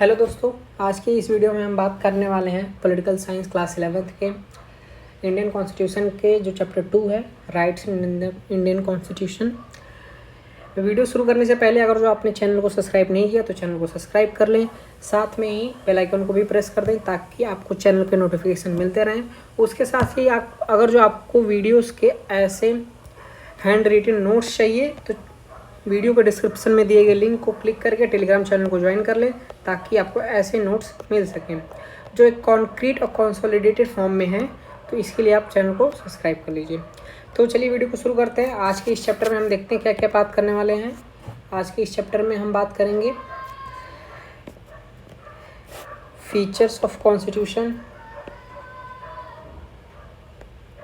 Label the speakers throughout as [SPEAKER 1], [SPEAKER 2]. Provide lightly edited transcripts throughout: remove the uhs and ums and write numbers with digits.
[SPEAKER 1] Hello दोस्तों, आज की इस वीडियो में हम बात करने वाले हैं पॉलिटिकल साइंस क्लास 11th के इंडियन कॉन्स्टिट्यूशन के जो चैप्टर 2 है, rights in Indian constitution. Video शुरू करने से पहले अगर जो आपने चैनल को सब्सक्राइब नहीं किया तो चैनल को सब्सक्राइब कर लें, साथ में ही बेल आइकन को भी प्रेस कर दें ताकि आपको चैनल के नोटिफिकेशन मिलते रहें। उसके साथ ही आप अगर जो आपको वीडियोस के ऐसे हैंड रिटन नोट्स चाहिए तो वीडियो के डिस्क्रिप्शन में दिए गए लिंक को क्लिक करके टेलीग्राम चैनल को ज्वाइन कर लें ताकि आपको ऐसे नोट्स मिल सकें जो एक कॉन्क्रीट और कंसोलिडेटेड फॉर्म में है। तो इसके लिए आप चैनल को सब्सक्राइब कर लीजिए। तो चलिए वीडियो को शुरू करते हैं। आज के इस चैप्टर में हम देखते हैं क्या क्या बात करने वाले हैं। आज के इस चैप्टर में हम बात करेंगे फीचर्स ऑफ कॉन्स्टिट्यूशन।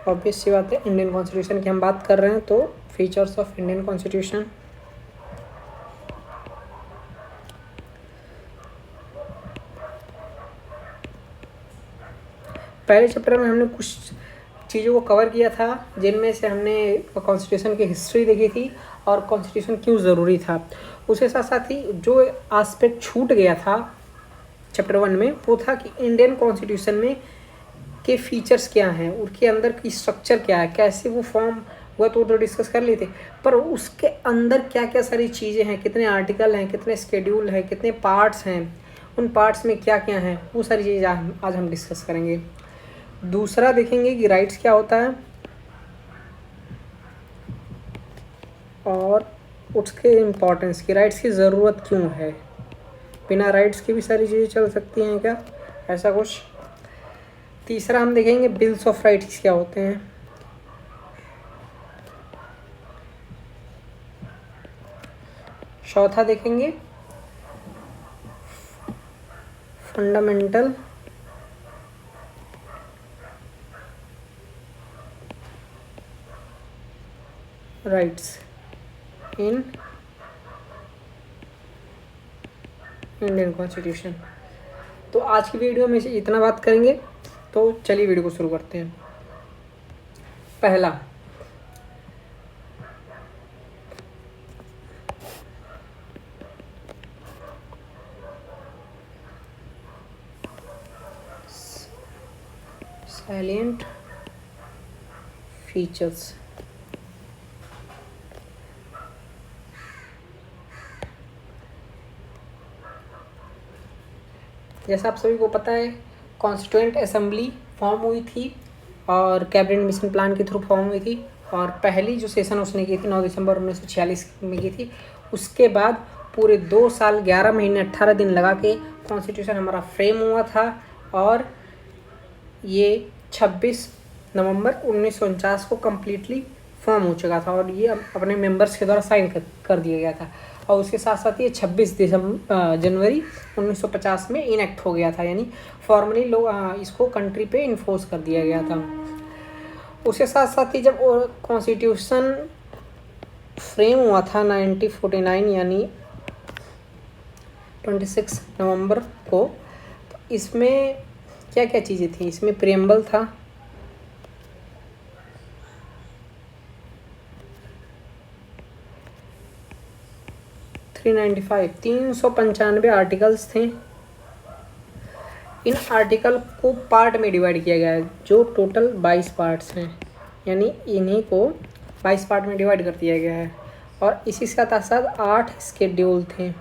[SPEAKER 1] ऑब्वियस सी बात है, इंडियन कॉन्स्टिट्यूशन की हम बात कर रहे हैं तो फीचर्स ऑफ इंडियन कॉन्स्टिट्यूशन। पहले चैप्टर में हमने कुछ चीज़ों को कवर किया था जिनमें से हमने कॉन्स्टिट्यूशन की हिस्ट्री देखी थी और कॉन्स्टिट्यूशन क्यों ज़रूरी था। उसके साथ साथ ही जो एस्पेक्ट छूट गया था चैप्टर 1 में वो था कि इंडियन कॉन्स्टिट्यूशन में के फीचर्स क्या हैं, उनके अंदर की स्ट्रक्चर क्या है, कैसे वो फॉर्म हुआ तो डिस्कस कर लिए थे, पर उसके अंदर क्या क्या सारी चीज़ें हैं, कितने आर्टिकल हैं, कितने स्केड्यूल हैं, कितने पार्ट्स हैं, उन पार्ट्स में क्या क्या हैं, वो सारी चीज़ें आज हम डिस्कस करेंगे। दूसरा देखेंगे कि राइट्स क्या होता है और उसके इम्पोर्टेंस की, राइट्स की ज़रूरत क्यों है, बिना राइट्स की भी सारी चीज़ें चल सकती हैं क्या, ऐसा कुछ। तीसरा हम देखेंगे बिल्स ऑफ राइट्स क्या होते हैं। चौथा देखेंगे fundamental rights in Indian constitution. तो आज की वीडियो में इतना बात करेंगे, तो चलिए वीडियो को शुरू करते हैं। पहला, सैलिएंट फीचर्स। जैसा आप सभी को पता है, कॉन्स्टिट्यूएंट असेंबली फॉर्म हुई थी और कैबिनेट मिशन प्लान के थ्रू फॉर्म हुई थी, और पहली जो सेशन उसने की थी 9 दिसंबर 1946 में की थी। उसके बाद पूरे 2 साल 11 महीने 18 दिन लगा के कॉन्स्टिट्यूशन हमारा फ्रेम हुआ था और ये 26 नवंबर 1949 को कम्प्लीटली फॉर्म हो चुका था और ये अपने मेंबर्स के द्वारा साइन कर दिया गया था। और उसके साथ साथ ये 26 जनवरी 1950 में इनेक्ट हो गया था, यानी फॉर्मली लोग इसको कंट्री पे इन्फोर्स कर दिया गया था। उसके साथ साथ ही जब कॉन्स्टिट्यूशन फ्रेम हुआ था 1949 यानी 26 नवंबर को, तो इसमें क्या क्या चीज़ें थी। इसमें प्रियम्बल था, $395 395 आर्टिकल्स थे। इन आर्टिकल को पार्ट में डिवाइड किया गया है जो टोटल 22 पार्ट्स हैं, यानी इन्हीं को 22 पार्ट में डिवाइड कर दिया गया है। और इसी के साथ साथ 8 स्केड्यूल थे।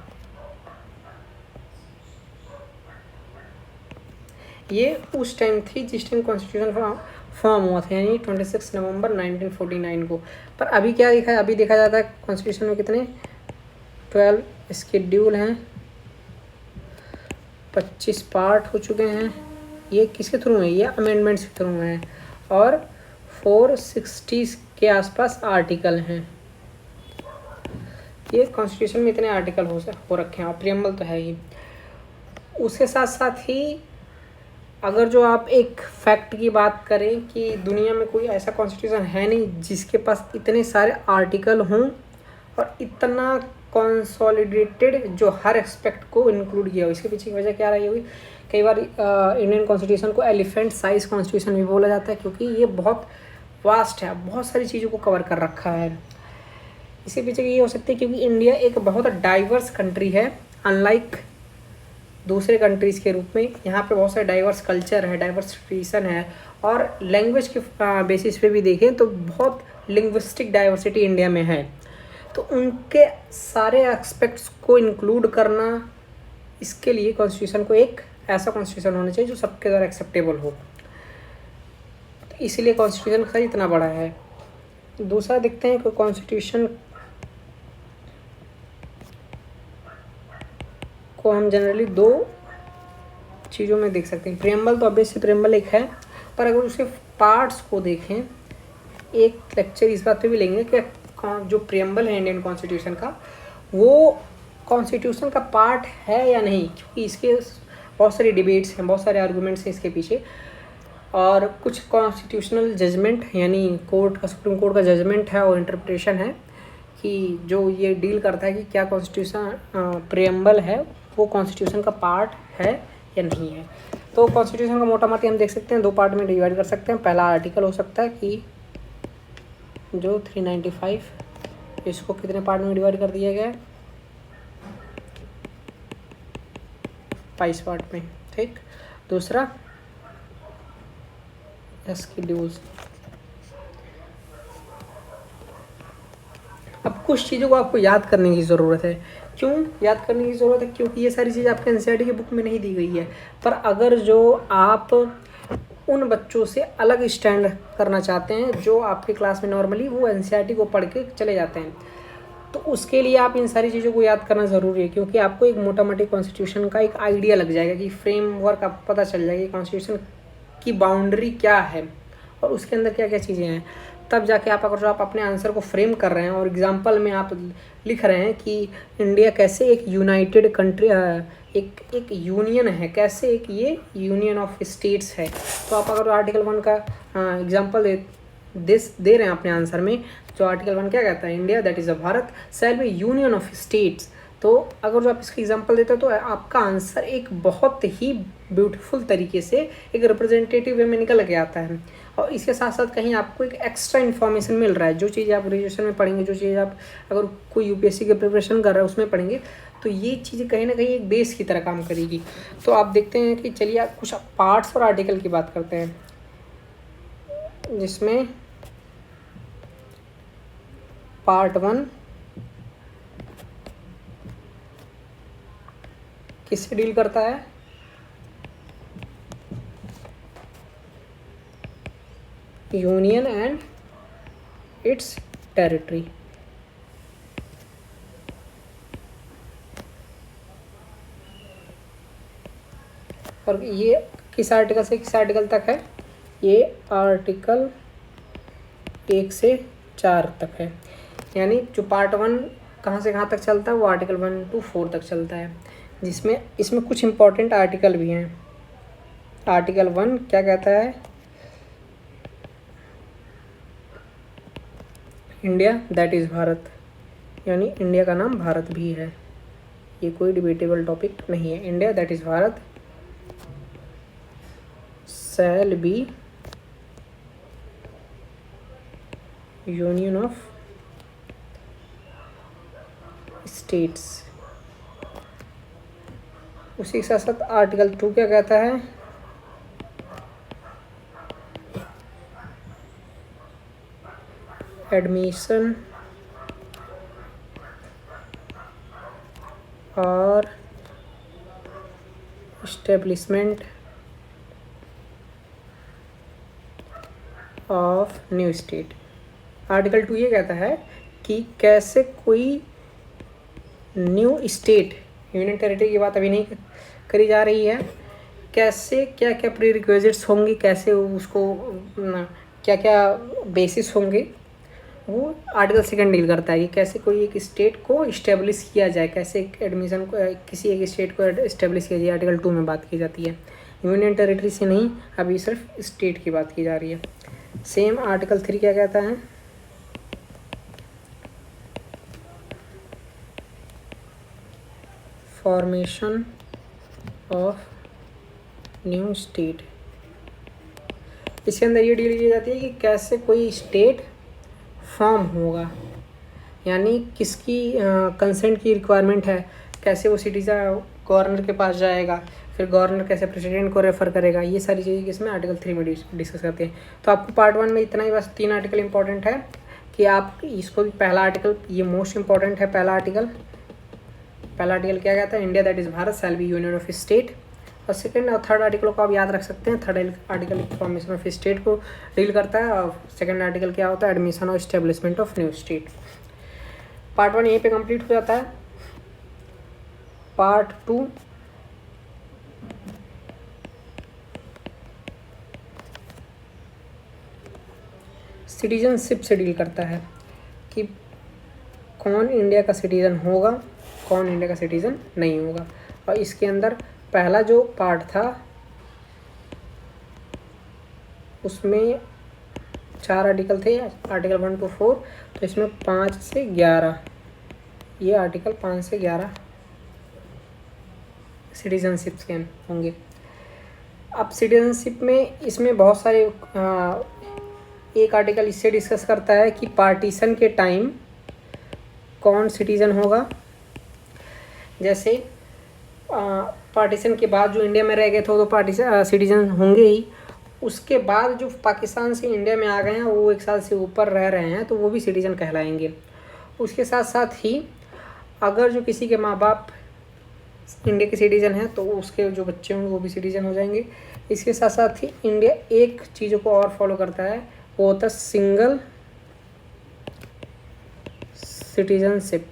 [SPEAKER 1] ये उस टाइम थी जिस टाइम कॉन्स्टिट्यूशन फॉर्म हुआ था, यानी 26 नवंबर 1949 को। पर अभी क्या देखा है, अभी देखा जाता है कॉन्स्टिट्यूशन में कितने 12 स्केड्यूल हैं, 25 पार्ट हो चुके हैं। ये किसके थ्रू हैं, ये अमेंडमेंट्स के थ्रू हैं, और 460 के आसपास आर्टिकल हैं। ये कॉन्स्टिट्यूशन में इतने आर्टिकल हो रखे हैं और प्रियम्बल तो है ही। उसके साथ साथ ही अगर जो आप एक फैक्ट की बात करें कि दुनिया में कोई ऐसा कॉन्स्टिट्यूशन है नहीं जिसके पास इतने सारे आर्टिकल हों और इतना कंसोलिडेटेड जो हर एस्पेक्ट को इंक्लूड किया हो। इसके पीछे की वजह क्या रही होगी, कई बार इंडियन कॉन्स्टिट्यूशन को एलिफेंट साइज कॉन्स्टिट्यूशन भी बोला जाता है क्योंकि ये बहुत वास्ट है, बहुत सारी चीज़ों को कवर कर रखा है। इसके पीछे ये हो सकती है क्योंकि इंडिया एक बहुत डाइवर्स कंट्री है, अनलाइक दूसरे कंट्रीज़ के रूप में। यहाँ पे बहुत सारे डाइवर्स कल्चर है, डाइवर्स ट्रेडिशन है, और लैंग्वेज के बेसिस पे भी देखें तो बहुत लिंग्विस्टिक डाइवर्सिटी इंडिया में है। तो उनके सारे एस्पेक्ट्स को इंक्लूड करना, इसके लिए कॉन्स्टिट्यूशन को एक ऐसा कॉन्स्टिट्यूशन होना चाहिए जो सबके द्वारा एक्सेप्टेबल हो। तो इसीलिए कॉन्स्टिट्यूशन का इतना बड़ा है। दूसरा देखते हैं कि कॉन्स्टिट्यूशन को हम जनरली दो चीज़ों में देख सकते हैं। प्रेम्बल तो ऑब्वियसली प्रेम्बल एक है, पर अगर उसके पार्ट्स को देखें, एक लेक्चर इस बात पे भी लेंगे कि जो प्रेम्बल है इंडियन कॉन्स्टिट्यूशन का, वो कॉन्स्टिट्यूशन का पार्ट है या नहीं, क्योंकि इसके बहुत सारी डिबेट्स हैं, बहुत सारे आर्गूमेंट्स हैं इसके पीछे। और कुछ कॉन्स्टिट्यूशनल जजमेंट यानी कोर्ट का, सुप्रीम कोर्ट का जजमेंट है और इंटरप्रिटेशन है कि जो ये डील करता है कि क्या कॉन्स्टिट्यूशन प्रेम्बल है वो कॉन्स्टिट्यूशन का पार्ट है या नहीं है। तो कॉन्स्टिट्यूशन का मोटा मोटी हम देख सकते हैं दो पार्ट में डिवाइड कर सकते हैं। पहला आर्टिकल हो सकता है कि जो 395, इसको कितने पार्ट में डिवाइड कर दिया गया है, 22 पार्ट में, ठीक। दूसरा शेड्यूल्स। अब कुछ चीज़ों को आपको याद करने की ज़रूरत है। क्यों याद करने की ज़रूरत है? क्योंकि ये सारी चीज़ आपके एनसीईआरटी की बुक में नहीं दी गई है। पर अगर जो आप उन बच्चों से अलग स्टैंड करना चाहते हैं जो आपके क्लास में नॉर्मली वो एनसीईआरटी को पढ़ के चले जाते हैं, तो उसके लिए आप इन सारी चीज़ों को याद करना ज़रूरी है, क्योंकि आपको एक मोटा मोटी कॉन्स्टिट्यूशन का एक आइडिया लग जाएगा कि फ्रेमवर्क आपको पता चल जाएगा कि कॉन्स्टिट्यूशन की बाउंड्री क्या है और उसके अंदर क्या क्या चीज़ें हैं। तब जाके आप अगर जो आप अपने आंसर को फ्रेम कर रहे हैं और एग्जांपल में आप लिख रहे हैं कि इंडिया कैसे एक यूनाइटेड कंट्री, एक यूनियन है, कैसे एक ये यूनियन ऑफ स्टेट्स है, तो आप अगर आर्टिकल 1 का एग्जांपल दे रहे हैं अपने आंसर में, जो आर्टिकल 1 क्या कहता है, India that is a Bharat shall be union of states, तो अगर जो आप इसका एग्जांपल देते हो तो आपका आंसर एक बहुत ही ब्यूटीफुल तरीके से एक रिप्रेजेंटेटिव वे में निकल के आता है। और इसके साथ साथ कहीं आपको एक एक्स्ट्रा इन्फॉर्मेशन मिल रहा है। जो चीज़ आप ग्रेजुएशन में पढ़ेंगे, जो चीज़ आप अगर कोई यूपीएससी की प्रिपरेशन कर रहे हैं उसमें पढ़ेंगे, तो ये चीज़ें कहीं ना कहीं एक बेस की तरह काम करेगी। तो आप देखते हैं कि चलिए आप कुछ पार्ट्स और आर्टिकल की बात करते हैं, जिसमें पार्ट 1 किससे डील करता है? Union and it's territory. और ये किस आर्टिकल से किस आर्टिकल तक है? ये आर्टिकल 1 से 4 तक है। यानी जो पार्ट 1 कहाँ से कहाँ तक चलता है वो आर्टिकल 1 to 4 तक चलता है, जिसमें इसमें कुछ इम्पोर्टेंट आर्टिकल भी हैं। आर्टिकल 1 क्या कहता है? इंडिया दैट इज़ भारत, यानी इंडिया का नाम भारत भी है, ये कोई डिबेटेबल टॉपिक नहीं है। India that is Bharat shall be union of states. उसी के साथ साथ आर्टिकल 2 क्या कहता है? एडमिशन और establishment of new state. Article 2 ये कहता है कि कैसे कोई न्यू स्टेट, यूनियन टेरिटरी की बात अभी नहीं करी जा रही है, कैसे क्या क्या प्री रिक्विजिट्स होंगी, कैसे उसको क्या क्या बेसिस होंगे, वो आर्टिकल 2 डील करता है कि कैसे कोई एक स्टेट को इस्टेब्लिश किया जाए, कैसे एक एडमिशन को किसी एक स्टेट को इस्टेब्लिश किया जाए। आर्टिकल 2 में बात की जाती है, यूनियन टेरिटरी से नहीं, अभी सिर्फ स्टेट की बात की जा रही है। सेम आर्टिकल 3 क्या कहता है? Formation of new state. इसके अंदर ये डील की जाती है कि कैसे कोई स्टेट फॉर्म होगा, यानी किसकी कंसेंट की रिक्वायरमेंट है, कैसे वो सिटीजन गवर्नर के पास जाएगा, फिर गवर्नर कैसे प्रेसिडेंट को रेफ़र करेगा, ये सारी चीज़ें इसमें आर्टिकल 3 में डिस्कस करते हैं। तो आपको पार्ट 1 में इतना ही बस 3 आर्टिकल इंपॉर्टेंट है कि आप इसको भी पहला आर्टिकल, ये मोस्ट इंपॉर्टेंट है पहला आर्टिकल क्या कहता है, India that is Bharat shall be union of state. और सेकंड और थर्ड आर्टिकल को आप याद रख सकते हैं। Third article formation of state को डील करता है और सेकंड आर्टिकल क्या होता है, एडमिशन और establishment of new state. Part 1 यहीं पे कंप्लीट हो जाता है। पार्ट 2 सिटीजनशिप से डील करता है कि कौन इंडिया का सिटीज़न होगा, कौन इंडिया का सिटीज़न नहीं होगा। और इसके अंदर पहला जो पार्ट था उसमें 4 आर्टिकल थे, आर्टिकल 1 to 4। तो इसमें 5 से 11, ये आर्टिकल 5 से 11 सिटीजनशिप के होंगे। अब सिटीजनशिप में इसमें बहुत सारे एक आर्टिकल इससे डिस्कस करता है कि पार्टीशन के टाइम कौन सिटीज़न होगा। जैसे पार्टीशन के बाद जो इंडिया में रह गए थे वो तो पार्टीशन सिटीजन होंगे ही। उसके बाद जो पाकिस्तान से इंडिया में आ गए हैं वो 1 साल से ऊपर रह रहे हैं तो वो भी सिटीजन कहलाएंगे। उसके साथ साथ ही अगर जो किसी के माँ बाप इंडिया के सिटीज़न हैं तो उसके जो बच्चे होंगे वो भी सिटीज़न हो जाएंगे। इसके साथ साथ ही इंडिया एक चीज़ों को और फॉलो करता है, वो होता है सिंगल सिटीजनशिप।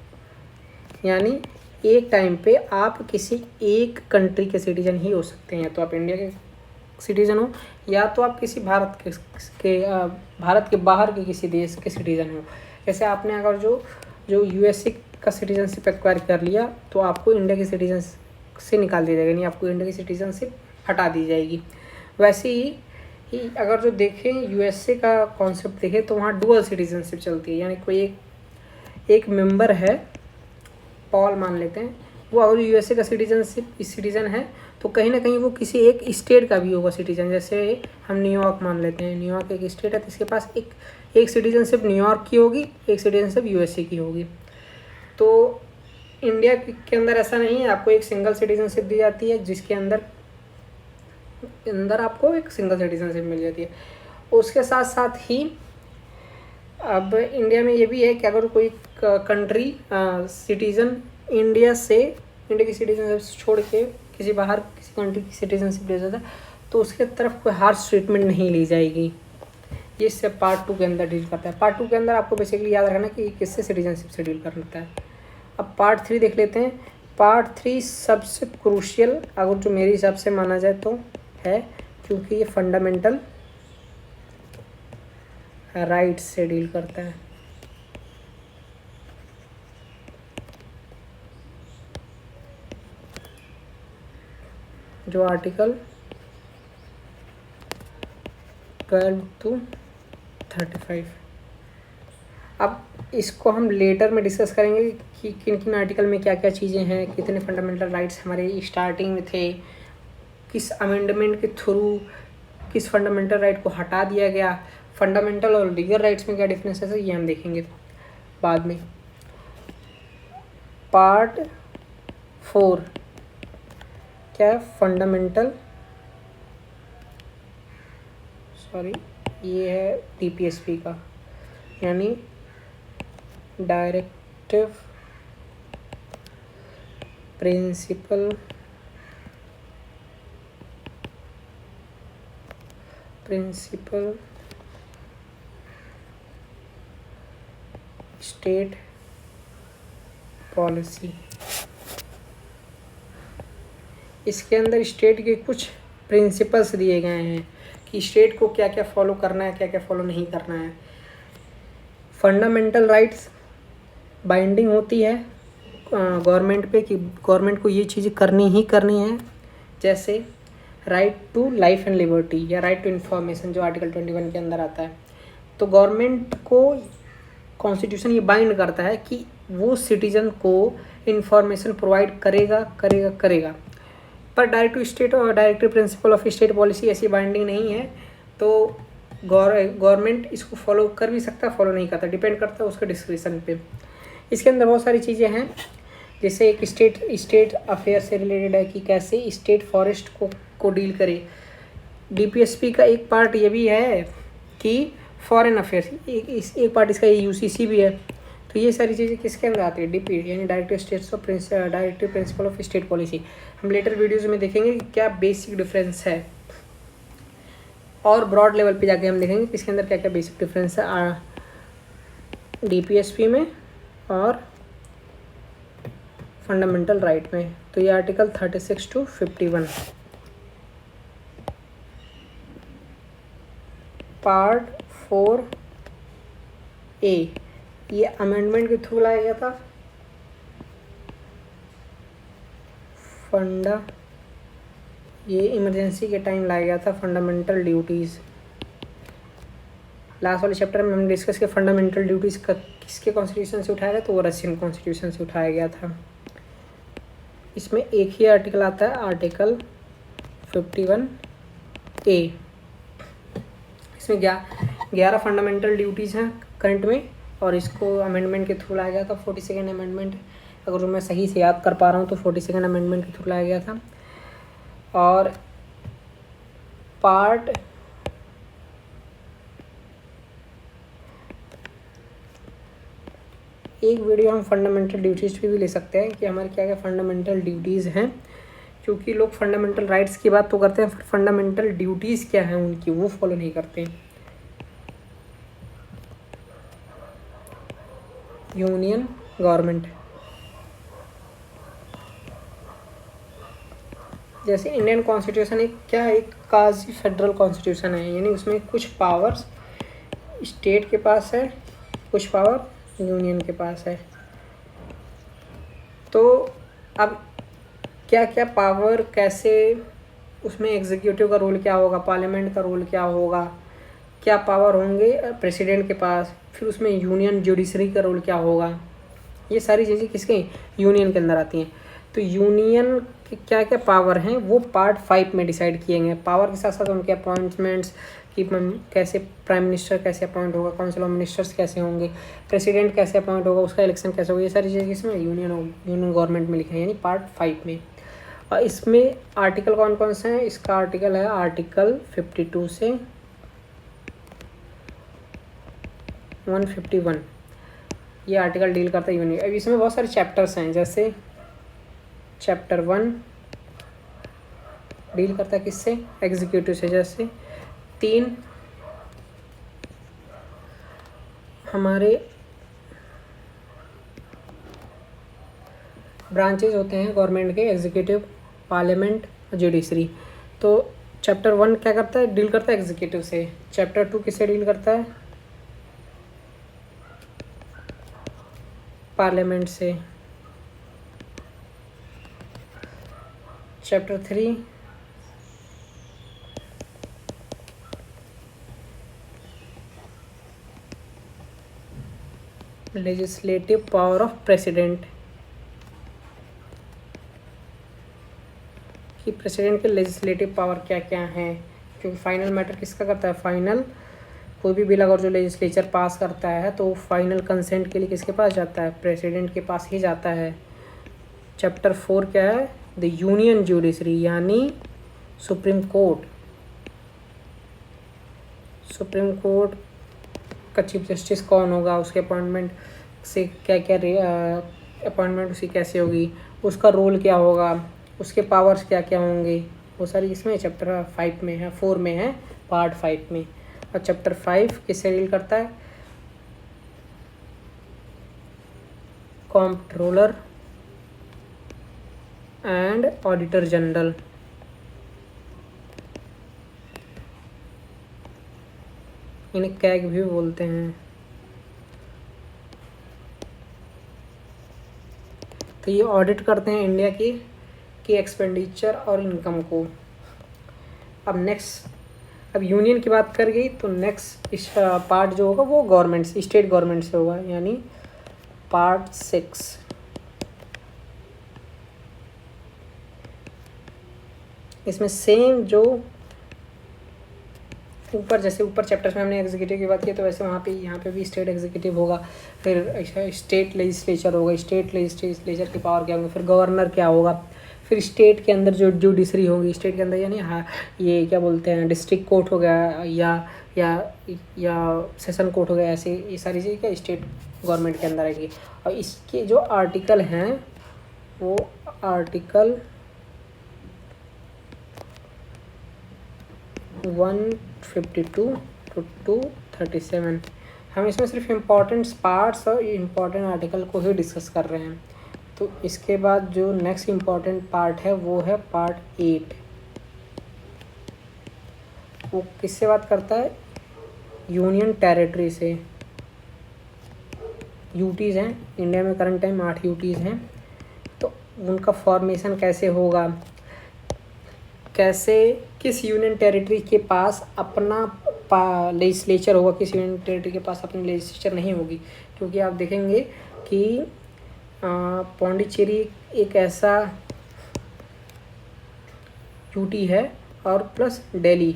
[SPEAKER 1] यानी एक टाइम पे आप किसी एक कंट्री के सिटीज़न ही हो सकते हैं। तो आप इंडिया के सिटीज़न हो या तो आप किसी भारत के बाहर के किसी देश के सिटीज़न हो। जैसे आपने अगर जो यूएसए का सिटीजनशिप एक्वायर कर लिया तो आपको इंडिया की सिटीजन से निकाल दिया जाएगा, नहीं आपको इंडिया की सिटीजनशिप हटा दी जाएगी। वैसे ही अगर जो देखें यूएसए का कॉन्सेप्ट देखें तो वहाँ डुअल सिटीजनशिप चलती है। यानी कोई एक मेंबर है, पॉल मान लेते हैं, वो अगर यूएसए का सिटीज़न है तो कहीं ना कहीं वो किसी एक स्टेट का भी होगा सिटीज़न। जैसे हम न्यूयॉर्क मान लेते हैं, न्यूयॉर्क एक स्टेट है तो इसके पास एक सिटीजनशिप न्यूयॉर्क की होगी, एक सिटीजनशिप यूएसए की होगी। तो इंडिया के अंदर ऐसा नहीं है, आपको एक सिंगल सिटीजनशिप दी जाती है जिसके अंदर आपको एक सिंगल सिटीजनशिप मिल जाती है। उसके साथ साथ ही अब इंडिया में ये भी है कि अगर कोई कंट्री सिटीज़न इंडिया की सिटीजनशिप छोड़ के किसी कंट्री की सिटीजनशिप ले जाता है तो उसके तरफ कोई हार्श ट्रीटमेंट नहीं ली जाएगी। ये इससे पार्ट 2 के अंदर डील करता है। पार्ट 2 के अंदर आपको बेसिकली याद रखना कि किससे सिटीजनशिप से डील करता है। अब पार्ट 3 देख लेते हैं। पार्ट 3 सबसे क्रूशियल अगर जो मेरे हिसाब से माना जाए तो है, क्योंकि ये फंडामेंटल राइट्स से डील करता है। जो आर्टिकल 12 to 35। अब इसको हम लेटर में डिस्कस करेंगे कि किन किन आर्टिकल में क्या क्या चीज़ें हैं, कितने फंडामेंटल राइट्स हमारे स्टार्टिंग में थे, किस अमेंडमेंट के थ्रू किस फंडामेंटल राइट को हटा दिया गया, फंडामेंटल और लीगल राइट्स में क्या डिफरेंस है, ये हम देखेंगे बाद में। पार्ट 4 क्या है, फंडामेंटल, ये है डीपीएसपी का, यानी डायरेक्टिव प्रिंसिपल स्टेट पॉलिसी। इसके अंदर स्टेट के कुछ प्रिंसिपल्स दिए गए हैं कि स्टेट को क्या क्या फॉलो करना है, क्या क्या फॉलो नहीं करना है। फंडामेंटल राइट्स बाइंडिंग होती है गवर्नमेंट पे कि गवर्नमेंट को ये चीज़ें करनी ही करनी है। जैसे right to life and liberty या राइट टू इन्फॉर्मेशन जो आर्टिकल 21 के अंदर आता है। तो गवर्नमेंट को कॉन्स्टिट्यूशन ये बाइंड करता है कि वो सिटीज़न को इन्फॉर्मेशन प्रोवाइड करेगा। पर directive principle of state policy ऐसी बाइंडिंग नहीं है। तो गवर्नमेंट इसको फॉलो कर भी सकता है, फॉलो नहीं करता, डिपेंड करता है उसके डिस्क्रिप्शन पे। इसके अंदर बहुत सारी चीज़ें हैं जैसे एक स्टेट अफेयर से रिलेटेड है कि कैसे स्टेट फॉरेस्ट को डील करे। डीपीएसपी का एक पार्ट ये भी है कि फॉरेन अफेयर्स, एक पार्ट इसका यूसीसी भी है। तो ये सारी चीज़ें किसके अंदर आती है, डीपी यानी directive principle of state policy. हम लेटर वीडियोज़ में देखेंगे कि क्या बेसिक डिफरेंस है, और ब्रॉड लेवल पे जाके हम देखेंगे कि इसके अंदर क्या क्या बेसिक डिफरेंस है डीपीएसपी में और फंडामेंटल राइट में। तो ये आर्टिकल 36 to 51 पार्ट 4A ये अमेंडमेंट के थ्रू लाया गया था। ये इमरजेंसी के टाइम लाया गया था। फंडामेंटल ड्यूटीज़ लास्ट वाले चैप्टर में हमने डिस्कस किया। फंडामेंटल ड्यूटीज़ का किसके कॉन्स्टिट्यूशन से उठाया गया, तो वो रशियन कॉन्स्टिट्यूशन से उठाया गया था। इसमें एक ही आर्टिकल आता है, आर्टिकल 51A। इसमें 11 फंडामेंटल ड्यूटीज़ हैं करंट में, और इसको अमेंडमेंट के थ्रू लाया गया था। 42nd अमेंडमेंट, अगर मैं सही से याद कर पा रहा हूँ तो 42nd अमेंडमेंट के थ्रू लाया गया था। और पार्ट एक वीडियो हम फंडामेंटल ड्यूटीज़ पे भी ले सकते हैं कि हमारे क्या क्या फंडामेंटल ड्यूटीज़ हैं, क्योंकि लोग फंडामेंटल राइट्स की बात तो करते हैं, फंडामेंटल ड्यूटीज़ क्या हैं उनकी वो फॉलो नहीं करते। यूनियन गवर्नमेंट, जैसे इंडियन कॉन्स्टिट्यूशन एक काजी फेडरल कॉन्स्टिट्यूशन है, यानी उसमें कुछ पावर्स स्टेट के पास है, कुछ पावर यूनियन के पास है। तो अब क्या क्या पावर, कैसे उसमें एग्जीक्यूटिव का रोल क्या होगा, पार्लियामेंट का रोल क्या होगा, क्या पावर होंगे प्रेसिडेंट के पास, फिर उसमें यूनियन जुडिशरी का रोल क्या होगा, ये सारी चीज़ें किसके यूनियन के अंदर आती हैं। तो यूनियन के क्या क्या पावर हैं वो पार्ट 5 में डिसाइड किए गए। पावर के साथ साथ उनके अपॉइंटमेंट्स कि कैसे प्राइम मिनिस्टर कैसे अपॉइंट होगा, काउंसिल ऑफ मिनिस्टर्स कैसे होंगे, प्रेसिडेंट कैसे अपॉइंट होगा, उसका इलेक्शन कैसे होगा, ये सारी चीज़ें इसमें यूनियन गवर्नमेंट में लिखे हैं, यानी पार्ट 5 में। और इसमें आर्टिकल कौन कौन से हैं, इसका आर्टिकल है आर्टिकल 52 से 151, ये आर्टिकल डील करता है यूनियन। अब इसमें बहुत सारे चैप्टर्स हैं, जैसे चैप्टर 1 डील करता है किससे, एग्जीक्यूटिव से। जैसे 3 हमारे ब्रांचेज होते हैं गवर्नमेंट के, एग्जीक्यूटिव, पार्लियामेंट और जुडिशरी। तो चैप्टर 1 क्या करता है, डील करता है एग्जीक्यूटिव से। चैप्टर 2 किससे डील करता है, पार्लियामेंट से। Chapter 3 legislative power of president, कि प्रेसिडेंट के लेजिस्लेटिव पावर क्या क्या हैं, क्योंकि फाइनल मैटर किसका करता है, फाइनल कोई भी बिल अगर जो लेजिस्लेचर पास करता है तो फाइनल कंसेंट के लिए किसके पास जाता है, प्रेसिडेंट के पास ही जाता है। चैप्टर 4 क्या है, द यूनियन जुडिशरी, यानी सुप्रीम कोर्ट का चीफ जस्टिस कौन होगा, उसके अपॉइंटमेंट से क्या क्या अपॉइंटमेंट उसकी कैसे होगी, उसका रोल क्या होगा, उसके पावर्स क्या क्या होंगे, वो सारी इसमें चैप्टर 5 में है, 4 में है, पार्ट 5 में। और चैप्टर 5 किससे डील करता है, कंट्रोलर एंड ऑडिटर जनरल, इन्हें कैग भी बोलते हैं। तो ये ऑडिट करते हैं इंडिया की एक्सपेंडिचर और इनकम को। अब यूनियन की बात कर गई तो नेक्स्ट इस पार्ट जो होगा वो गवर्नमेंट से, स्टेट गवर्नमेंट से होगा, यानी पार्ट 6। इसमें सेम जो ऊपर जैसे ऊपर चैप्टर्स में हमने एग्जीक्यूटिव की बात की, तो वैसे वहाँ पे यहाँ पे भी स्टेट एग्जीक्यूटिव होगा, फिर स्टेट लेजिस्लेचर होगा, स्टेट लेजिस्लेचर की पावर क्या होगी, फिर गवर्नर क्या होगा, फिर स्टेट के अंदर जो जुडिशरी होगी, स्टेट के अंदर यानी हाँ ये क्या बोलते हैं डिस्ट्रिक्ट कोर्ट हो गया या सेशन कोर्ट हो गया, ऐसे ये सारी चीज़ क्या स्टेट गवर्नमेंट के अंदर आएगी। और इसके जो आर्टिकल हैं वो आर्टिकल 152 to 237। हम इसमें सिर्फ इम्पॉर्टेंट पार्ट्स और इम्पॉर्टेंट आर्टिकल को ही डिस्कस कर रहे हैं। तो इसके बाद जो नेक्स्ट इम्पॉर्टेंट पार्ट है वो है पार्ट 8। वो किससे बात करता है? यूनियन टेरिटरी से। यूटीज़ हैं इंडिया में करंट टाइम 8 यूटीज़ हैं, तो उनका फॉर्मेशन कैसे होगा, कैसे किस यूनियन टेरिटरी के पास अपना लेजिस्लेचर होगा, किस यूनियन टेरिटरी के पास अपनी लेजिस्लेचर नहीं होगी। क्योंकि आप देखेंगे कि पौंडीचेरी एक ऐसा यूटी है और प्लस दिल्ली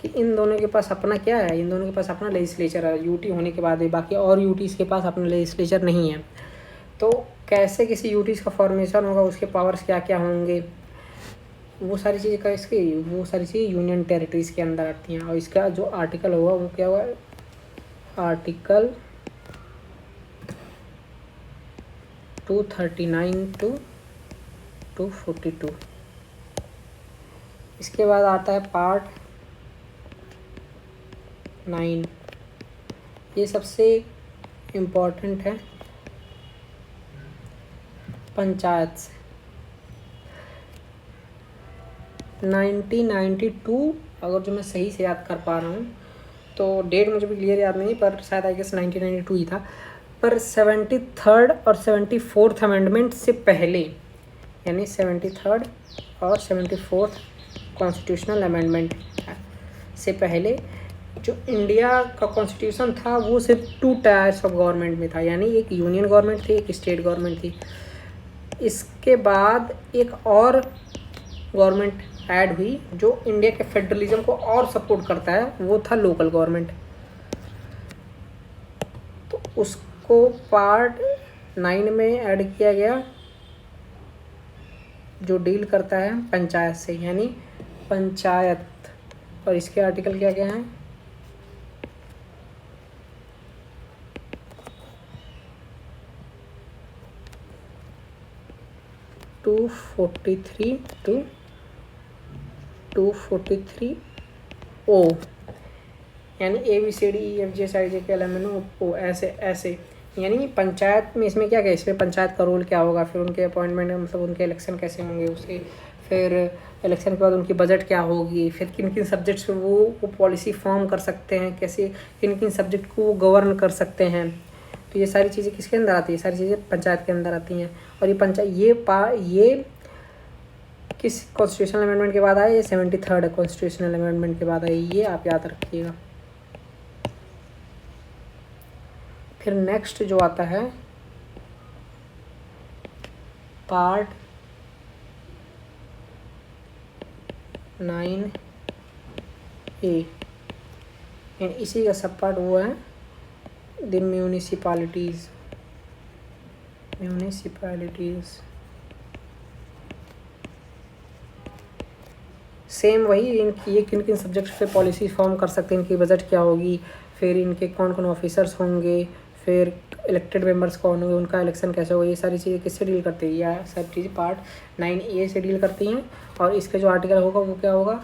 [SPEAKER 1] कि इन दोनों के पास अपना क्या है, इन दोनों के पास अपना लेजिस्लेचर है यूटी होने के बाद भी, बाकी और यूटीज़ के पास अपना लेजिस्लेचर नहीं है। तो कैसे किसी यूटीज़ का फॉर्मेशन होगा, उसके पावर्स क्या क्या होंगे, वो सारी चीज़ें का इसके वो सारी चीज़ें यूनियन टेरिटरीज़ के अंदर आती हैं। और इसका जो आर्टिकल होगा वो क्या होगा? Article 239 to 242। इसके बाद आता है पार्ट 9। ये सबसे इम्पोर्टेंट है पंचायत से। 1992 अगर जो मैं सही से याद कर पा रहा हूँ, तो डेट मुझे भी क्लियर याद नहीं, पर शायद आई गेस 1992 ही था। पर 73rd और 74th अमेंडमेंट से पहले, यानी 73rd और 74th कॉन्स्टिट्यूशनल अमेंडमेंट से पहले जो इंडिया का कॉन्स्टिट्यूशन था वो सिर्फ 2 टायर्स ऑफ गवर्नमेंट में था, यानी एक यूनियन गवर्नमेंट थी, एक स्टेट गवर्नमेंट थी। इसके बाद एक और गवर्नमेंट ऐड हुई जो इंडिया के फेडरलिज्म को और सपोर्ट करता है, वो था लोकल गवर्नमेंट। तो उसको पार्ट 9 में ऐड किया गया जो डील करता है पंचायत से, यानी पंचायत। और इसके आर्टिकल क्या क्या हैं? टू 43 to 243 ओ, यानी ABCDEFGHIJKLMNO ऐसे यानी पंचायत में इसमें क्या क्या, इसमें पंचायत का रोल क्या होगा, फिर उनके अपॉइंटमेंट मतलब उनके इलेक्शन कैसे होंगे, उसके फिर इलेक्शन के बाद उनकी बजट क्या होगी, फिर किन किन सब्जेक्ट्स पे वो पॉलिसी फॉर्म कर सकते हैं, कैसे किन किन सब्जेक्ट को वो गवर्न कर सकते हैं। तो ये सारी चीज़ें किसके अंदर आती है? सारी चीज़ें पंचायत के अंदर आती हैं। और ये किस कॉन्स्टिट्यूशनल अमेंडमेंट के बाद आया? ये 73rd कॉन्स्टिट्यूशनल अमेंडमेंट के बाद आई, ये आप याद रखिएगा। फिर नेक्स्ट जो आता है पार्ट 9A, इसी का सब पार्ट वो है द म्यूनिसिपैलिटीज़। सेम वही, ये किन किन सब्जेक्ट्स पे पॉलिसी फॉर्म कर सकते हैं, इनकी बजट क्या होगी, फिर इनके कौन कौन ऑफिसर्स होंगे, फिर इलेक्टेड मेंबर्स कौन होंगे, उनका इलेक्शन कैसे होगा, ये सारी चीज़ें किससे डील करती है? या सब चीज़ें पार्ट 9A से डील करती हैं। और इसका जो आर्टिकल होगा वो क्या होगा?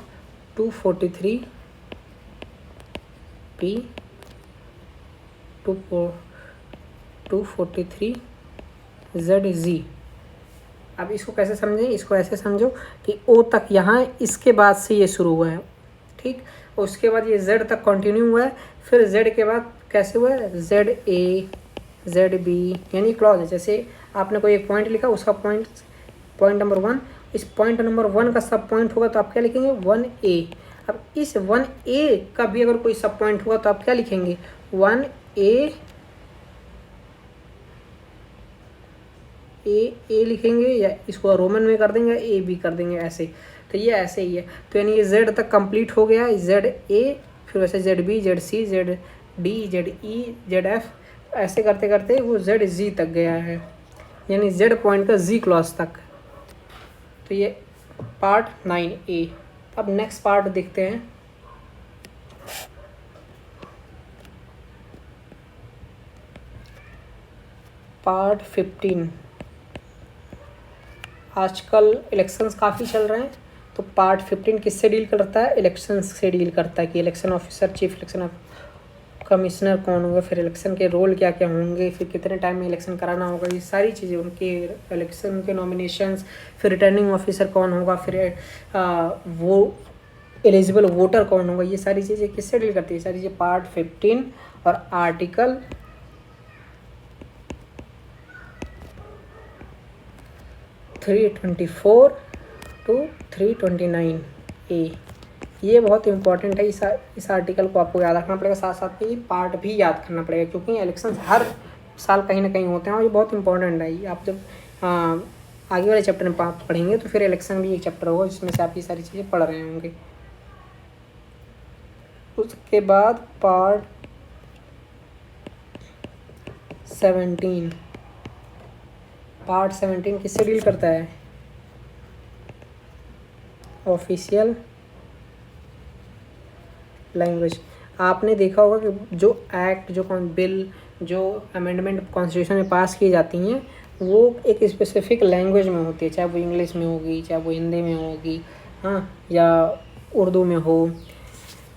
[SPEAKER 1] 243B 243ZZ। अब इसको कैसे समझें? इसको ऐसे समझो कि O तक यहाँ इसके बाद से ये शुरू हुआ है, ठीक, और उसके बाद ये Z तक कंटिन्यू हुआ है, फिर Z के बाद कैसे हुआ है? ZA ZB, यानी क्लॉज है। जैसे आपने कोई एक पॉइंट लिखा, उसका पॉइंट नंबर 1, इस पॉइंट नंबर 1 का सब पॉइंट होगा तो आप क्या लिखेंगे? 1A। अब इस 1A का भी अगर कोई सब पॉइंट हुआ तो आप क्या लिखेंगे? 1A ए लिखेंगे, या इसको रोमन में कर देंगे, AB कर देंगे, ऐसे। तो ये ऐसे ही है। तो यानी ये Z तक कंप्लीट हो गया, ZA, फिर वैसे ZB, ZC, ZD, ZE, ZF, ऐसे करते करते वो ZZ तक गया है, यानी Z पॉइंट का Z क्लॉज तक। तो ये पार्ट 9A। अब नेक्स्ट पार्ट देखते हैं। पार्ट 15। आजकल इलेक्शंस काफ़ी चल रहे हैं, तो पार्ट 15 किससे डील करता है? इलेक्शंस से डील करता है कि election officer, chief election commissioner कौन होगा, फिर इलेक्शन के रोल क्या क्या होंगे, फिर कितने टाइम में इलेक्शन कराना होगा, ये सारी चीज़ें, उनके इलेक्शन के नॉमिनेशंस, फिर रिटर्निंग ऑफिसर कौन होगा, फिर वो एलिजिबल वोटर कौन होगा, ये सारी चीज़ें किससे डील करती है? सारी चीज़ें पार्ट 15 और आर्टिकल 324 to 329A। ये बहुत इंपॉर्टेंट है। इस आर्टिकल को आपको याद रखना पड़ेगा, साथ साथ में ये पार्ट भी याद करना पड़ेगा, क्योंकि इलेक्शन हर साल कहीं ना कहीं होते हैं और ये बहुत इंपॉर्टेंट है। आप जब आगे वाले चैप्टर में पढ़ेंगे तो फिर इलेक्शन भी एक चैप्टर होगा जिसमें से आप ये सारी चीज़ें पढ़ रहे होंगे। उसके बाद पार्ट 17। पार्ट 17 किससे डील करता है? Official language. आपने देखा होगा कि जो एक्ट, जो बिल, जो अमेंडमेंट कॉन्स्टिट्यूशन में पास की जाती हैं वो एक स्पेसिफिक लैंग्वेज में होती है, चाहे वो इंग्लिश में होगी, चाहे वो हिंदी में होगी, हाँ, या उर्दू में हो।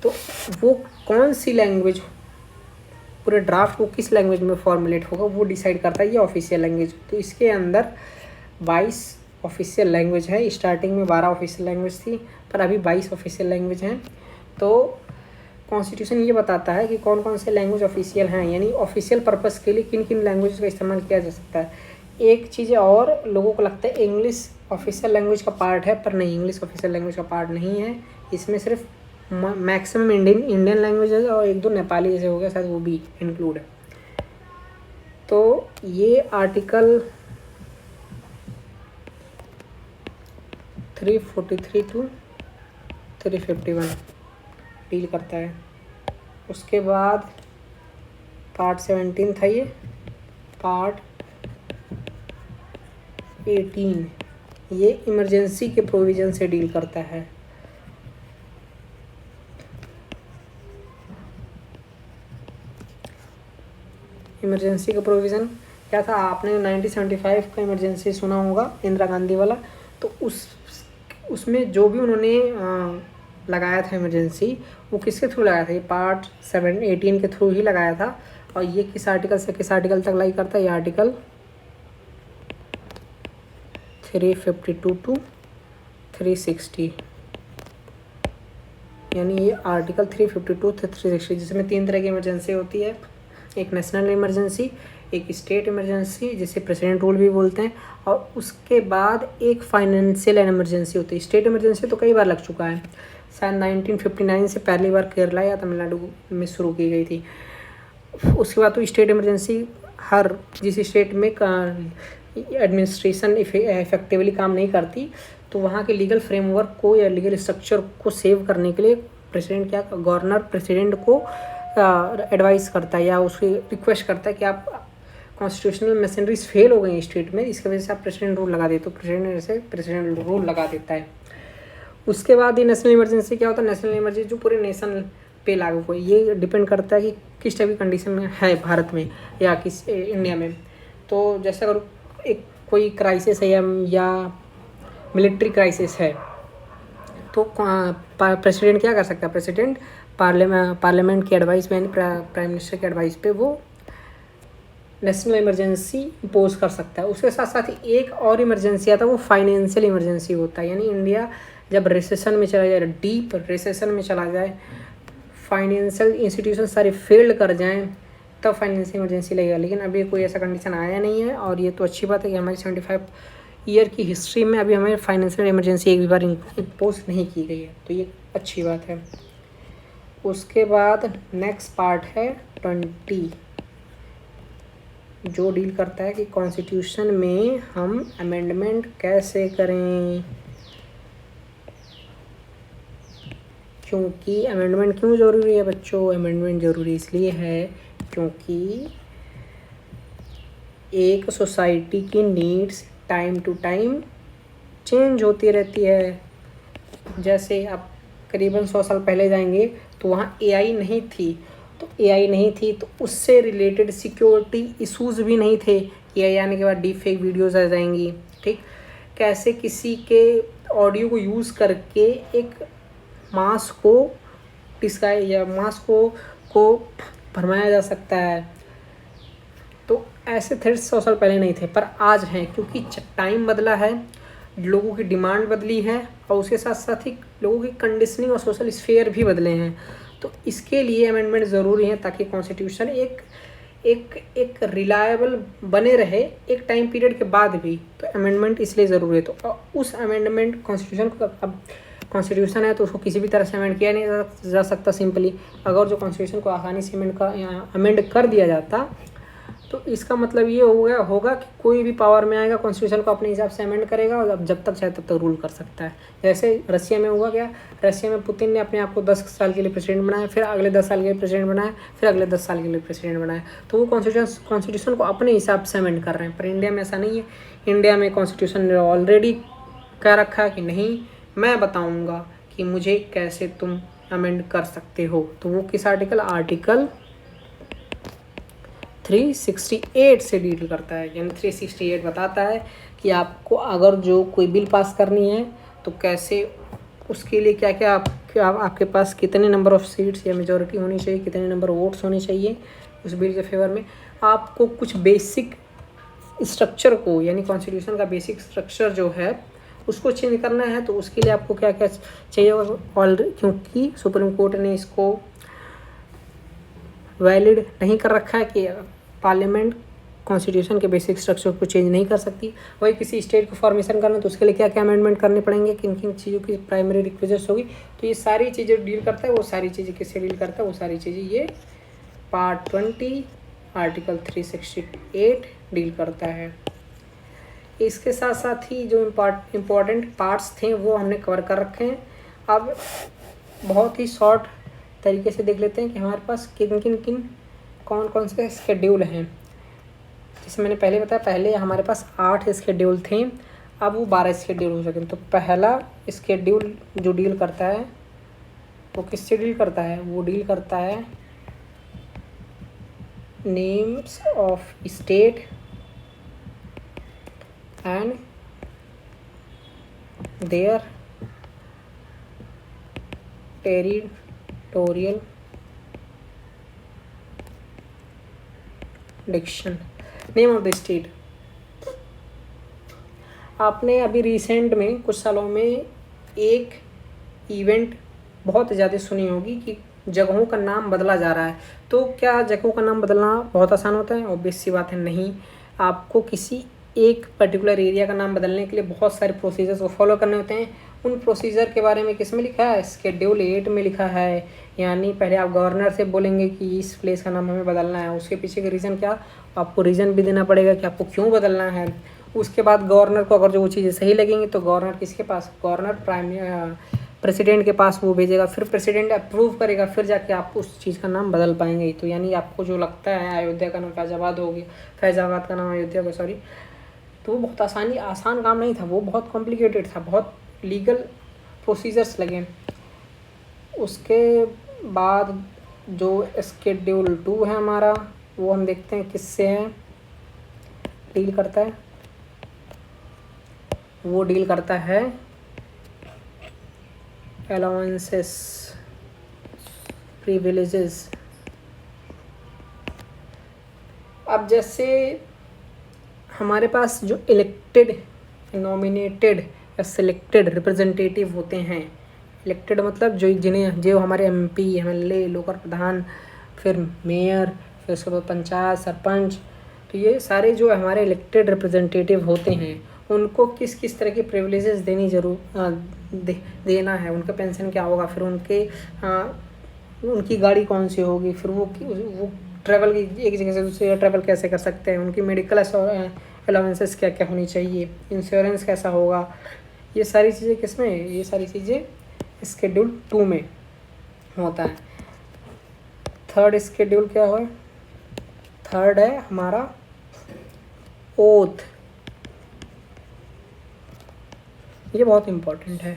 [SPEAKER 1] तो वो कौन सी लैंग्वेज, पूरे ड्राफ्ट को किस लैंग्वेज में फॉर्मुलेट होगा, वो डिसाइड करता है ये ऑफिशियल लैंग्वेज। तो इसके अंदर 22 ऑफिशियल लैंग्वेज है। स्टार्टिंग में 12 ऑफिशियल लैंग्वेज थी, पर अभी 22 ऑफिशियल लैंग्वेज हैं। तो कॉन्स्टिट्यूशन ये बताता है कि कौन कौन से लैंग्वेज ऑफिशियल हैं, यानी ऑफिशियल पर्पस के लिए किन किन लैंग्वेज का इस्तेमाल किया जा सकता है। एक चीज़ और, लोगों को लगता है इंग्लिश ऑफिशियल लैंग्वेज का पार्ट है, पर नहीं, इंग्लिश ऑफिशियल लैंग्वेज का पार्ट नहीं है। इसमें सिर्फ मैक्सिमम इंडियन लैंग्वेज और एक दो नेपाली जैसे हो गया, शायद वो भी इंक्लूड है। तो ये आर्टिकल 343 to 351 डील करता है। उसके बाद पार्ट 17 था ये। पार्ट 18 ये इमरजेंसी के प्रोविज़न से डील करता है। इमरजेंसी का प्रोविज़न क्या था? आपने 1975 का इमरजेंसी सुना होगा, इंदिरा गांधी वाला। तो उसमें जो भी उन्होंने लगाया था इमरजेंसी, वो किसके थ्रू लगाया था? ये पार्ट 18 के थ्रू ही लगाया था। और ये किस आर्टिकल से किस आर्टिकल तक लाई करता है? ये आर्टिकल 352 to 360, यानी ये आर्टिकल 352 से 360, जिसमें 3 तरह की इमरजेंसी होती है। एक नेशनल इमरजेंसी, एक स्टेट इमरजेंसी जिसे प्रेसिडेंट रूल भी बोलते हैं, और उसके बाद एक फाइनेंशियल इमरजेंसी होती है। स्टेट इमरजेंसी तो कई बार लग चुका है, शायद 1959 से पहली बार केरला या तमिलनाडु में शुरू की गई थी। उसके बाद तो स्टेट इमरजेंसी हर जिस स्टेट में एडमिनिस्ट्रेशन इफेक्टिवली काम नहीं करती, तो वहाँ के लीगल फ्रेमवर्क को या लीगल स्ट्रक्चर को सेव करने के लिए गवर्नर प्रेसिडेंट को एडवाइस करता है या उसकी रिक्वेस्ट करता है कि आप कॉन्स्टिट्यूशनल मशीनरीज फेल हो गई स्टेट में, इसकी वजह से आप प्रेसिडेंट रूल लगा देते, तो प्रेसिडेंट रूल लगा देता है। उसके बाद ये नेशनल इमरजेंसी क्या होता है? नेशनल इमरजेंसी जो पूरे नेशन पे लागू हुई, ये डिपेंड करता है कि किस टाइप की कंडीशन में है भारत में या किस इंडिया में। तो जैसे अगर एक कोई क्राइसिस है या मिलिट्री क्राइसिस है, तो प्रेसिडेंट क्या कर सकता है? प्रेसिडेंट पार्लियामेंट की एडवाइस पे, प्राइम मिनिस्टर की एडवाइस पे वो नेशनल इमरजेंसी इम्पोज कर सकता है। उसके साथ साथ ही एक और इमरजेंसी आता है, वो फाइनेंशियल इमरजेंसी होता है। यानी इंडिया जब रिसेशन में चला जाए, डीप रिसेशन में चला जाए, फाइनेंशियल इंस्टीट्यूशन सारे फेल्ड कर जाएं, तब फाइनेंशियल इमरजेंसी लगेगा। लेकिन अभी कोई ऐसा कंडीशन आया नहीं है, और ये तो अच्छी बात है कि हमारी 75 ईयर की हिस्ट्री में अभी हमें फाइनेंशियल इमरजेंसी एक भी बार इम्पोज नहीं की गई है, तो ये अच्छी बात है। उसके बाद नेक्स्ट पार्ट है 20, जो डील करता है कि कॉन्स्टिट्यूशन में हम अमेंडमेंट कैसे करें। क्योंकि अमेंडमेंट क्यों ज़रूरी है बच्चों? अमेंडमेंट ज़रूरी इसलिए है क्योंकि एक सोसाइटी की needs time to time change होती रहती है। जैसे आप करीबन 100 साल पहले जाएंगे तो वहाँ एआई नहीं थी, तो उससे रिलेटेड सिक्योरिटी इश्यूज भी नहीं थे। एआई आने के बाद डीप फेक वीडियोज़ आ जाएंगी, ठीक। कैसे किसी के ऑडियो को यूज़ करके एक मास को डिस्गाइज या मास को भरमाया जा सकता है। तो ऐसे थ्रेट्स 100 साल पहले नहीं थे, पर आज हैं, क्योंकि टाइम बदला है, लोगों की डिमांड बदली है और उसके साथ साथ ही लोगों की कंडीशनिंग और सोशल स्फीयर भी बदले हैं। तो इसके लिए अमेंडमेंट ज़रूरी है ताकि कॉन्स्टिट्यूशन एक रिलायबल बने रहे एक टाइम पीरियड के बाद भी। तो अमेंडमेंट इसलिए ज़रूरी है। तो उस अमेंडमेंट कॉन्स्टिट्यूशन को, अब कॉन्स्टिट्यूशन है तो उसको किसी भी तरह से अमेंड किया नहीं जा सकता सिंपली। अगर जो कॉन्स्टिट्यूशन को आसानी से अमेंड कर दिया जाता तो इसका मतलब ये होगा कि कोई भी पावर में आएगा कॉन्स्टिट्यूशन को अपने हिसाब से अमेंड करेगा और जब तक चाहे तब तक रूल कर सकता है। जैसे रशिया में हुआ क्या, रशिया में पुतिन ने अपने आप को 10 साल के लिए प्रेसिडेंट बनाया, फिर अगले 10 साल के लिए प्रेसिडेंट बनाया, फिर अगले 10 साल के लिए प्रेसिडेंट बनाया। तो वो कॉन्स्टिट्यूशन को अपने हिसाब से अमेंड कर रहे हैं। पर इंडिया में ऐसा नहीं है। इंडिया में कॉन्स्टिट्यूशन ने ऑलरेडी कह रखा है कि नहीं, मैं बताऊँगा कि मुझे कैसे तुम अमेंड कर सकते हो। तो वो किस आर्टिकल 368 से डील करता है। यानी 368 बताता है कि आपको अगर जो कोई बिल पास करनी है तो कैसे, उसके लिए क्या क्या आपके पास कितने नंबर ऑफ़ सीट्स या मेजॉरिटी होनी चाहिए, कितने नंबर वोट्स होने चाहिए उस बिल के फेवर में। आपको कुछ बेसिक स्ट्रक्चर को, यानी कॉन्स्टिट्यूशन का बेसिक स्ट्रक्चर जो है उसको चेंज करना है। तो उसके लिए आपको क्या क्या चाहिए ऑलरेडी, क्योंकि सुप्रीम कोर्ट ने इसको वैलिड नहीं कर रखा है कि पार्लियामेंट कॉन्स्टिट्यूशन के बेसिक स्ट्रक्चर को चेंज नहीं कर सकती। वही किसी स्टेट को फॉर्मेशन करना तो उसके लिए क्या क्या अमेंडमेंट करने पड़ेंगे, किन किन चीज़ों की प्राइमरी रिक्विजिट्स होगी। तो ये सारी चीज़ें डील करता है। वो सारी चीज़ें किससे डील करता है, वो सारी चीज़ें ये पार्ट 20 आर्टिकल 368 डील करता है। इसके साथ साथ ही जो इम्पॉर्टेंट पार्ट्स थे वो हमने कवर कर रखे हैं। अब बहुत ही शॉर्ट तरीके से देख लेते हैं कि हमारे पास कौन कौन से स्केड्यूल हैं। जैसे मैंने पहले बताया, पहले हमारे पास 8 स्केड्यूल थे, अब वो 12 स्केड्यूल हो सके। तो पहला स्केड्यूल जो डील करता है वो किससे डील करता है, वो डील करता है names of state and their territorial diction. Name of the state, आपने अभी रिसेंट में कुछ सालों में एक इवेंट बहुत ज़्यादा सुनी होगी कि जगहों का नाम बदला जा रहा है। तो क्या जगहों का नाम बदलना बहुत आसान होता है? ऑब्वियस सी बात है, नहीं। आपको किसी एक पर्टिकुलर एरिया का नाम बदलने के लिए बहुत सारे प्रोसीजर्स को फॉलो करने होते हैं। उन प्रोसीजर के बारे में किस में लिखा है, शेड्यूल 8 में लिखा है। यानी पहले आप गवर्नर से बोलेंगे कि इस प्लेस का नाम हमें बदलना है, उसके पीछे का रीज़न क्या, आपको रीज़न भी देना पड़ेगा कि आपको क्यों बदलना है। उसके बाद गवर्नर को अगर जो वो चीज़ें सही लगेंगी तो गवर्नर किसके पास, गवर्नर प्रेसिडेंट के पास वो भेजेगा, फिर प्रेसिडेंट अप्रूव करेगा, फिर जाके आप उस चीज़ का नाम बदल पाएंगे। तो यानी आपको जो लगता है अयोध्या का नाम फैज़ाबाद हो गया, फैज़ाबाद का नाम अयोध्या हो, सॉरी, तो वो बहुत आसान काम नहीं था, वो बहुत कॉम्प्लिकेटेड था, बहुत लीगल प्रोसीजर्स लगे। उसके बाद जो शेड्यूल 2 है हमारा, वो हम देखते हैं किससे है डील करता है। वो डील करता है अलाउंसेस, प्रिविलेजेस। अब जैसे हमारे पास जो इलेक्टेड, नॉमिनेटेड या सिलेक्टेड रिप्रेजेंटेटिव होते हैं, इलेक्टेड मतलब जो हमारे MP, MLA, लोकल प्रधान, फिर मेयर, फिर उसके बाद पंचायत, सरपंच, तो ये सारे जो हमारे इलेक्टेड रिप्रेजेंटेटिव होते हैं उनको किस किस तरह की प्रिविलेजेस देना है, उनका पेंशन क्या होगा, फिर उनकी गाड़ी कौन सी होगी, फिर वो ट्रैवल की एक जगह से दूसरी जगह ट्रैवल कैसे कर सकते हैं, उनकी मेडिकल अलाउंसेस क्या क्या होनी चाहिए, इंश्योरेंस कैसा होगा, ये सारी चीज़ें किस में, ये सारी चीज़ें शेड्यूल 2 में होता है। थर्ड स्केड्यूल क्या हुआ? थर्ड है हमारा ओथ। ये बहुत इम्पोर्टेंट है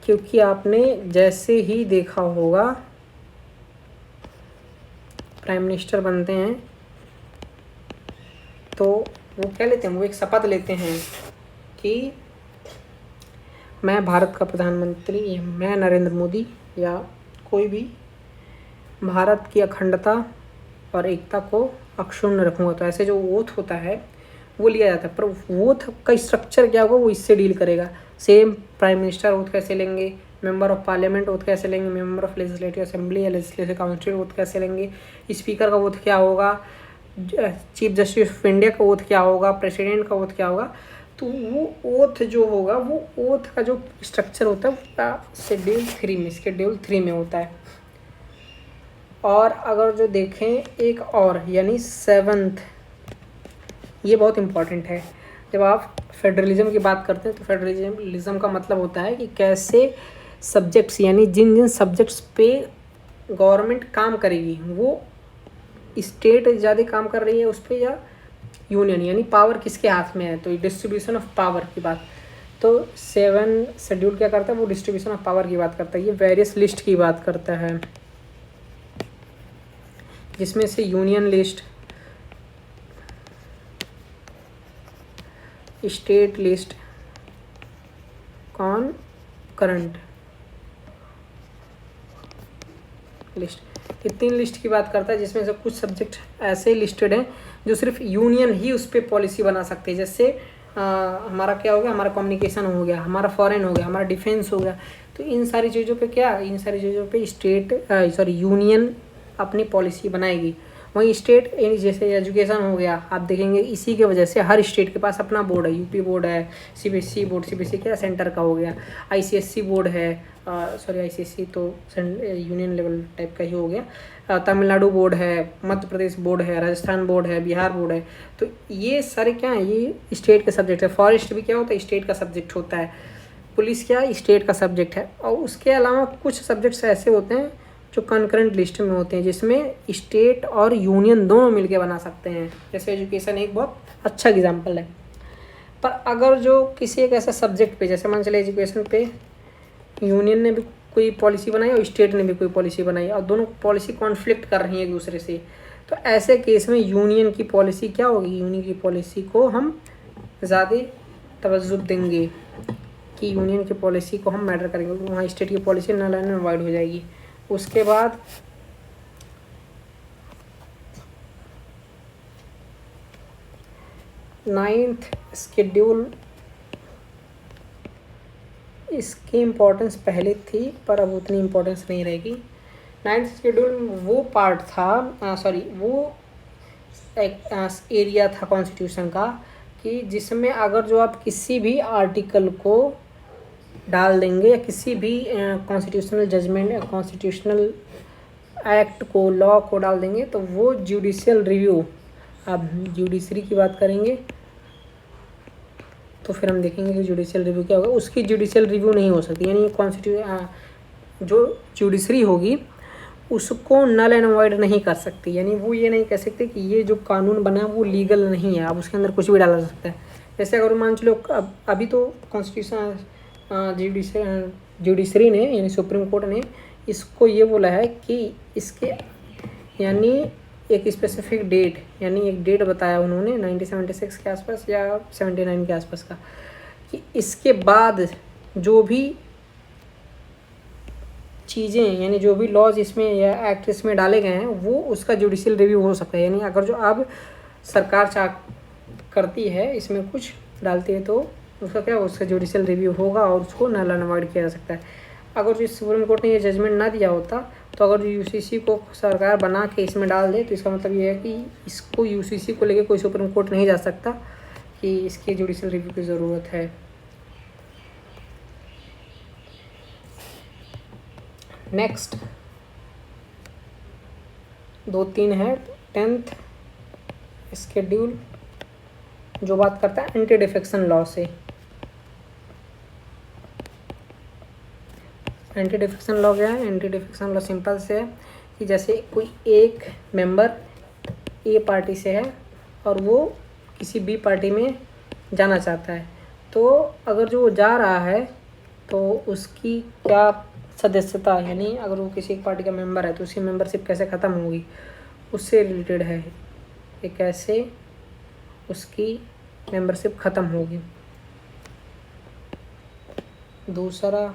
[SPEAKER 1] क्योंकि आपने जैसे ही देखा होगा प्राइम मिनिस्टर बनते हैं तो वो क्या लेते हैं, वो एक शपथ लेते हैं कि मैं भारत का प्रधानमंत्री, मैं नरेंद्र मोदी या कोई भी भारत की अखंडता और एकता को अक्षुण्ण रखूँगा। तो ऐसे जो ओथ होता है वो लिया जाता है, पर ओथ का स्ट्रक्चर क्या होगा वो इससे डील करेगा। सेम प्राइम मिनिस्टर ओथ कैसे लेंगे, मेंबर ऑफ पार्लियामेंट ओथ कैसे लेंगे, मेंबर ऑफ लेजिस्लेटिव असेंबली या लेजिस्लेटिव काउंसिल ओथ कैसे लेंगे, स्पीकर का ओथ क्या होगा, चीफ जस्टिस ऑफ इंडिया का ओथ क्या होगा, प्रेसिडेंट का ओथ क्या होगा। तो वो ओथ जो होगा वो ओथ का जो स्ट्रक्चर होता है वो शेड्यूल 3 में होता है। और अगर जो देखें एक और यानी 7th, ये बहुत इम्पॉर्टेंट है। जब आप फेडरलिज्म की बात करते हैं तो फेडरलिज्म का मतलब होता है कि कैसे सब्जेक्ट्स यानी जिन जिन सब्जेक्ट्स पे गवर्नमेंट काम करेगी वो स्टेट ज़्यादा काम कर रही है उस पर या यूनियन, यानी पावर किसके हाथ में है। तो डिस्ट्रीब्यूशन ऑफ पावर की बात, तो 7 शेड्यूल क्या करता है, वो डिस्ट्रीब्यूशन ऑफ पावर की बात करता है। ये वेरियस लिस्ट की बात करता है जिसमें से union list, state list, current list, ये 3 लिस्ट की बात करता है। जिसमें से कुछ सब्जेक्ट ऐसे लिस्टेड हैं जो सिर्फ यूनियन ही उस पर पॉलिसी बना सकते हैं। जैसे हमारा क्या हो गया, हमारा कम्युनिकेशन हो गया, हमारा फॉरेन हो गया, हमारा डिफेंस हो गया। तो इन सारी चीज़ों पे यूनियन अपनी पॉलिसी बनाएगी। वहीं स्टेट जैसे एजुकेशन हो गया, आप देखेंगे इसी की वजह से हर स्टेट के पास अपना बोर्ड है। यूपी बोर्ड है, सीबीएसई बोर्ड, सीबीएसई क्या सेंटर का हो गया, आईसीएसई बोर्ड है, आईसीएसई तो यूनियन लेवल टाइप का ही हो गया, तमिलनाडु बोर्ड है, मध्य प्रदेश बोर्ड है, राजस्थान बोर्ड है, बिहार बोर्ड है। तो ये सारे क्या हैं, ये स्टेट के सब्जेक्ट है। फॉरेस्ट भी क्या होता है, स्टेट का सब्जेक्ट होता है। पुलिस क्या, स्टेट का सब्जेक्ट है। और उसके अलावा कुछ सब्जेक्ट्स ऐसे होते हैं जो कंकरेंट लिस्ट में होते हैं जिसमें स्टेट और यूनियन दोनों मिलके बना सकते हैं। जैसे एजुकेशन एक बहुत अच्छा एग्जांपल है। पर अगर जो किसी एक ऐसा सब्जेक्ट पे, जैसे मान चले एजुकेशन पे यूनियन ने भी कोई पॉलिसी बनाई और स्टेट ने भी कोई पॉलिसी बनाई और दोनों पॉलिसी कॉन्फ्लिक्ट कर रही है एक दूसरे से, तो ऐसे केस में यूनियन की पॉलिसी क्या होगी, यूनियन की पॉलिसी को हम ज़्यादा तवज्जो देंगे कि यूनियन की पॉलिसी को हम मैटर करेंगे, वहाँ स्टेट की पॉलिसी नल एंड अवॉइड हो जाएगी। उसके बाद नाइन्थ शेड्यूल, इसकी इम्पोर्टेंस पहले थी पर अब उतनी इम्पोर्टेंस नहीं रहेगी। 9th शेड्यूल वो पार्ट था, वो एक एरिया था कॉन्स्टिट्यूशन का कि जिसमें अगर जो आप किसी भी आर्टिकल को डाल देंगे या किसी भी कॉन्स्टिट्यूशनल जजमेंट, कॉन्स्टिट्यूशनल एक्ट को, लॉ को डाल देंगे तो वो जुडिशियल रिव्यू, अब जुडिशरी की बात करेंगे तो फिर हम देखेंगे कि जुडिशियल रिव्यू क्या होगा। उसकी जुडिशियल रिव्यू नहीं हो सकती, यानी जो जुडिशरी होगी उसको नल एंड वॉइड नहीं कर सकती। यानी वो ये नहीं कह सकते कि ये जो कानून बना है वो लीगल नहीं है, अब उसके अंदर कुछ भी डाला जा सकता है। जैसे अगर मान चलो अभी तो कॉन्स्टिट्यूशन जुडिशरी ने यानी सुप्रीम कोर्ट ने इसको ये बोला है कि इसके यानी एक स्पेसिफिक डेट, यानी एक डेट बताया उन्होंने 1976 के आसपास या 79 के आसपास का, कि इसके बाद जो भी चीज़ें यानी जो भी लॉज इसमें या एक्ट इसमें डाले गए हैं वो उसका जुडिशियल रिव्यू हो सकता है। यानी अगर जो अब सरकार करती है इसमें कुछ डालती है तो उसका क्या, उसका जुडिशियल रिव्यू होगा और उसको नल एंड वॉइड किया जा सकता है। अगर जो सुप्रीम कोर्ट ने ये जजमेंट ना दिया होता तो अगर यूसीसी को सरकार बना के इसमें डाल दे तो इसका मतलब ये है कि इसको यूसीसी को लेके कोई सुप्रीम कोर्ट नहीं जा सकता कि इसके जुडिशियल रिव्यू की ज़रूरत है। नेक्स्ट 2-3 है 10th शेड्यूल जो बात करता है एंटी डिफेक्शन लॉ से। एंटी डिफेक्शन लॉ क्या है? एंटी डिफेक्शन लॉ सिंपल से है कि जैसे कोई एक मेंबर ए पार्टी से है और वो किसी बी पार्टी में जाना चाहता है, तो अगर जो वो जा रहा है तो उसकी क्या सदस्यता, यानी अगर वो किसी एक पार्टी का मेंबर है तो उसकी मेंबरशिप कैसे ख़त्म होगी, उससे रिलेटेड है कि कैसे उसकी मेंबरशिप ख़त्म होगी। दूसरा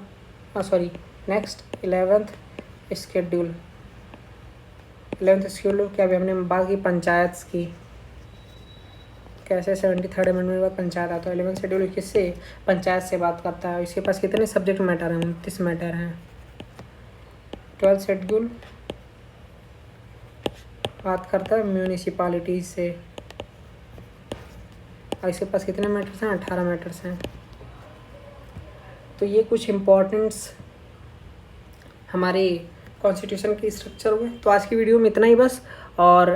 [SPEAKER 1] next 11th schedule. 11th schedule क्या भी हमने बात की पंचायत की, कैसे 73rd अमेंडमेंट के बाद पंचायत आता है। 11th शेड्यूल किससे? पंचायत से बात करता है। इसके पास कितने सब्जेक्ट मैटर हैं? 29 मैटर हैं। 12th शेड्यूल बात करता है म्यूनिसिपालिटीज से, और इसके पास कितने मैटर्स हैं? 18 मैटर्स हैं। तो ये कुछ इम्पोर्टेंट्स हमारे कॉन्स्टिट्यूशन की स्ट्रक्चर हुए। तो आज की वीडियो में इतना ही बस, और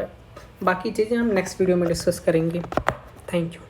[SPEAKER 1] बाकी चीज़ें हम नेक्स्ट वीडियो में डिस्कस करेंगे। Thank you.